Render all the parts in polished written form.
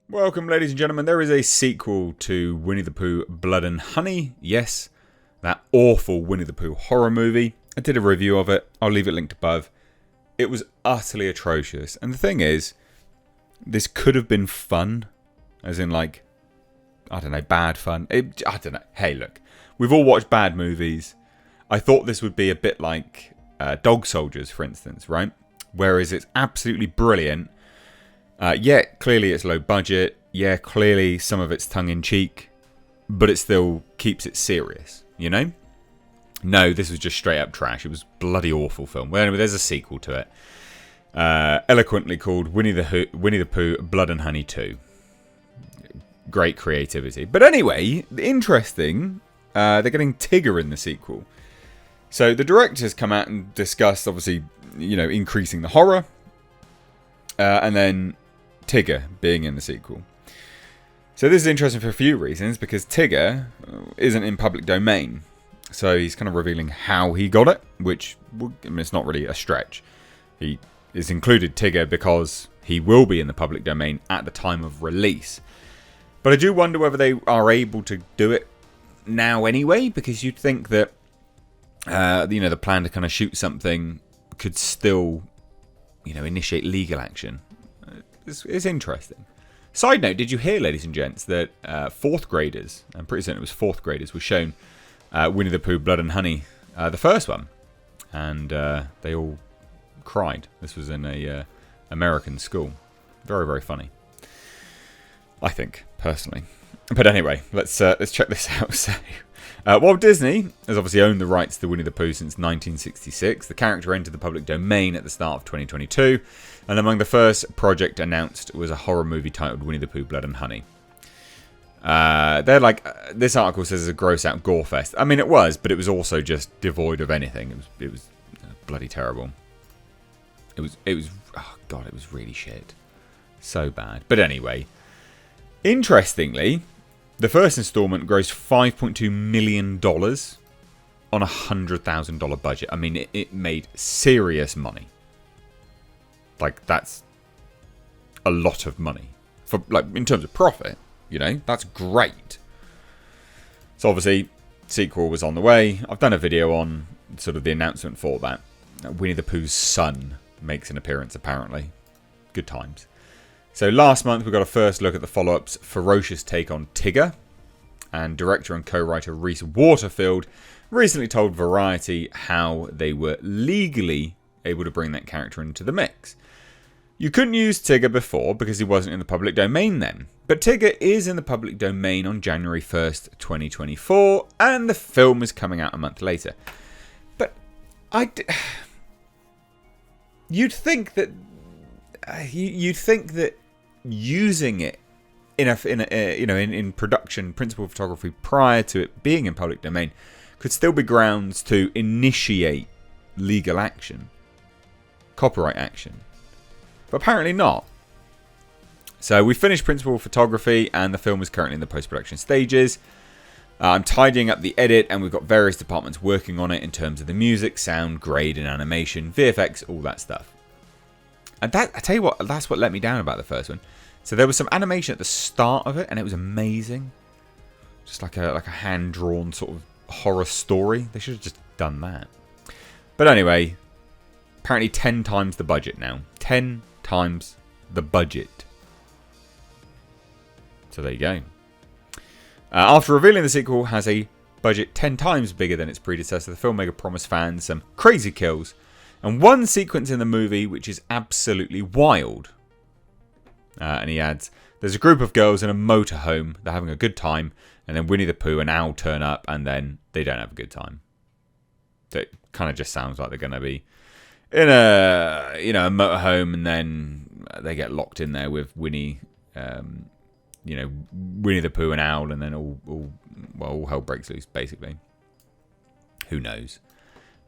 Welcome, ladies and gentlemen. There is a sequel to Winnie the Pooh, Blood and Honey. Yes, that awful Winnie the Pooh horror movie. I did a review of it. I'll leave it linked above. It was utterly atrocious. And the thing is, this could have been fun. As in, like, I don't know, bad fun. I don't know. Hey, look. We've all watched bad movies. I thought this would be a bit like Dog Soldiers, for instance, right? Whereas it's absolutely brilliant. Yeah, clearly it's low budget. Yeah, clearly some of it's tongue-in-cheek. But it still keeps it serious, you know? No, this was just straight up trash. It was a bloody awful film. Well, anyway, there's a sequel to it. Eloquently called Winnie the Pooh, Blood and Honey 2. Great creativity. But anyway, interesting, they're getting Tigger in the sequel. So the directors come out and discuss, obviously, you know, increasing the horror. And then Tigger being in the sequel. So this is interesting for a few reasons, because Tigger isn't in public domain. So he's kind of revealing how he got it, which, I mean, it's not really a stretch. He is included Tigger because he will be in the public domain at the time of release. But I do wonder whether they are able to do it now anyway, because you'd think that, you know, the plan to kind of shoot something could still, you know, initiate legal action. It's interesting. Side note, did you hear, ladies and gents, that fourth graders, I'm pretty certain it was fourth graders, were shown Winnie the Pooh, Blood and Honey, the first one. And they all cried. This was in a American school. Very, very funny. I think, personally. But anyway, let's check this out. So, Walt Disney has obviously owned the rights to Winnie the Pooh since 1966. The character entered the public domain at the start of 2022, and among the first project announced was a horror movie titled Winnie the Pooh, Blood and Honey. They're like, this article says it's a gross out gore fest. I mean, it was, but it was also just devoid of anything. It was bloody terrible. It was, oh god, it was really shit. So bad. But anyway, interestingly, the first installment grossed $5.2 million on a $100,000 budget. I mean, it made serious money. Like, that's a lot of money. For, like, in terms of profit, you know, that's great. So obviously, sequel was on the way. I've done a video on sort of the announcement for that. Winnie the Pooh's son makes an appearance, apparently. Good times. So last month we got a first look at the follow-up's ferocious take on Tigger, and director and co-writer Reese Waterfield recently told Variety how they were legally able to bring that character into the mix. You couldn't use Tigger before because he wasn't in the public domain then, but Tigger is in the public domain on January 1st, 2024, and the film is coming out a month later. But you'd think that using it in production principal photography prior to it being in public domain could still be grounds to initiate legal action, copyright action, but apparently not. So we finished principal photography and the film is currently in the post-production stages. I'm tidying up the edit and we've got various departments working on it in terms of the music, sound, grade and animation, VFX, all that stuff. And that, I tell you what, that's what let me down about the first one. So there was some animation at the start of it, and it was amazing. Just like a hand-drawn sort of horror story. They should have just done that. But anyway, apparently 10 times the budget now. 10 times the budget. So there you go. After revealing the sequel has a budget 10 times bigger than its predecessor, the filmmaker promised fans some crazy kills. And one sequence in the movie which is absolutely wild. And he adds, there's a group of girls in a motorhome. They're having a good time. And then Winnie the Pooh and Owl turn up. And then they don't have a good time. So it kind of just sounds like they're going to be in a motorhome. And then they get locked in there with Winnie, Winnie the Pooh and Owl. And then all hell breaks loose, basically. Who knows?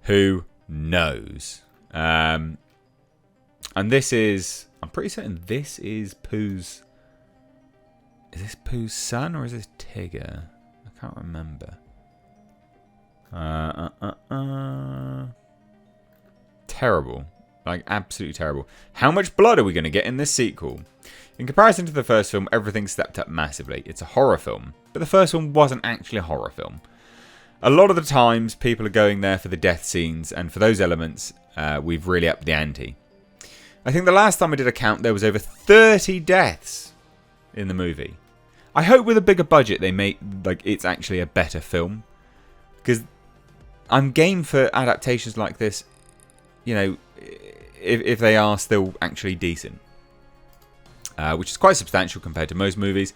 Who knows? And this is, I'm pretty certain this is Pooh's, is this Pooh's son or is this Tigger? I can't remember. Terrible. Like, absolutely terrible. How much blood are we going to get in this sequel? In comparison to the first film, everything stepped up massively. It's a horror film, but the first one wasn't actually a horror film. A lot of the times, people are going there for the death scenes, and for those elements, we've really upped the ante. I think the last time I did a count, there was over 30 deaths in the movie. I hope with a bigger budget, they make like it's actually a better film, because I'm game for adaptations like this. You know, if they are still actually decent, which is quite substantial compared to most movies.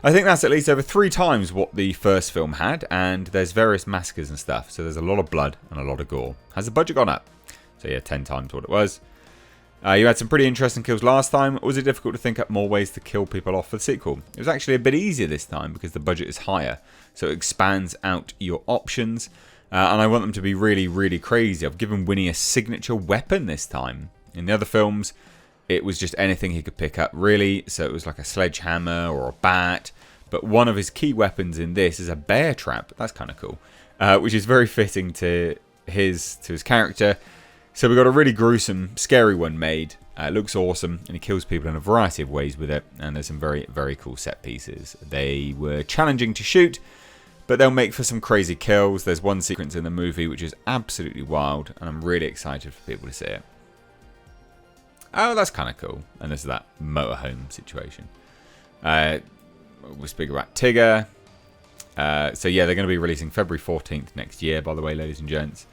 I think that's at least over 3 times what the first film had, and there's various massacres and stuff, so there's a lot of blood and a lot of gore. Has the budget gone up? So yeah, 10 times what it was. You had some pretty interesting kills last time. Was it difficult to think up more ways to kill people off for the sequel? It was actually a bit easier this time because the budget is higher, so it expands out your options. And I want them to be really, really crazy. I've given Winnie a signature weapon this time. In the other films, it was just anything he could pick up, really. So it was like a sledgehammer or a bat. But one of his key weapons in this is a bear trap. That's kind of cool. Which is very fitting to his character. So we got a really gruesome, scary one made. It looks awesome, and he kills people in a variety of ways with it. And there's some very, very cool set pieces. They were challenging to shoot, but they'll make for some crazy kills. There's one sequence in the movie which is absolutely wild, and I'm really excited for people to see it. Oh, that's kind of cool. And this is that motorhome situation. We'll speak about Tigger. So yeah, they're going to be releasing February 14th next year, by the way, ladies and gents.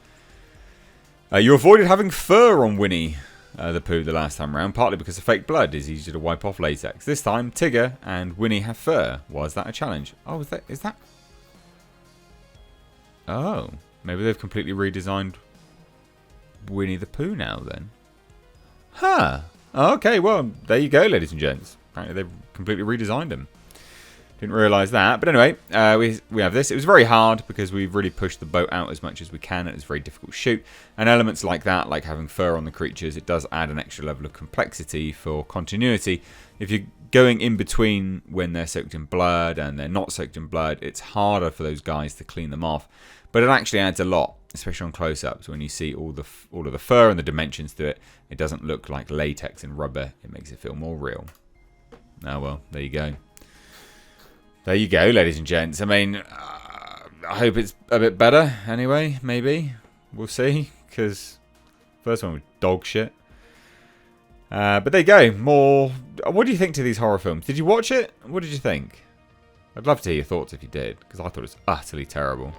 You avoided having fur on Winnie the Pooh the last time around, partly because of fake blood is easier to wipe off latex. This time, Tigger and Winnie have fur. Was that a challenge? Oh, is that? Oh, maybe they've completely redesigned Winnie the Pooh now then. Huh. Okay, well, there you go, ladies and gents. Apparently they've completely redesigned him. Didn't realise that. But anyway, we have this. It was very hard because we've really pushed the boat out as much as we can. And it's very difficult to shoot. And elements like that, like having fur on the creatures, it does add an extra level of complexity for continuity. If you're going in between when they're soaked in blood and they're not soaked in blood, it's harder for those guys to clean them off. But it actually adds a lot, especially on close-ups. When you see all of the fur and the dimensions to it, it doesn't look like latex and rubber. It makes it feel more real. Oh, well, there you go. There you go, ladies and gents. I mean, I hope it's a bit better anyway, maybe. We'll see, because first one was dog shit. But there you go. More. What do you think to these horror films? Did you watch it? What did you think? I'd love to hear your thoughts if you did, because I thought it was utterly terrible.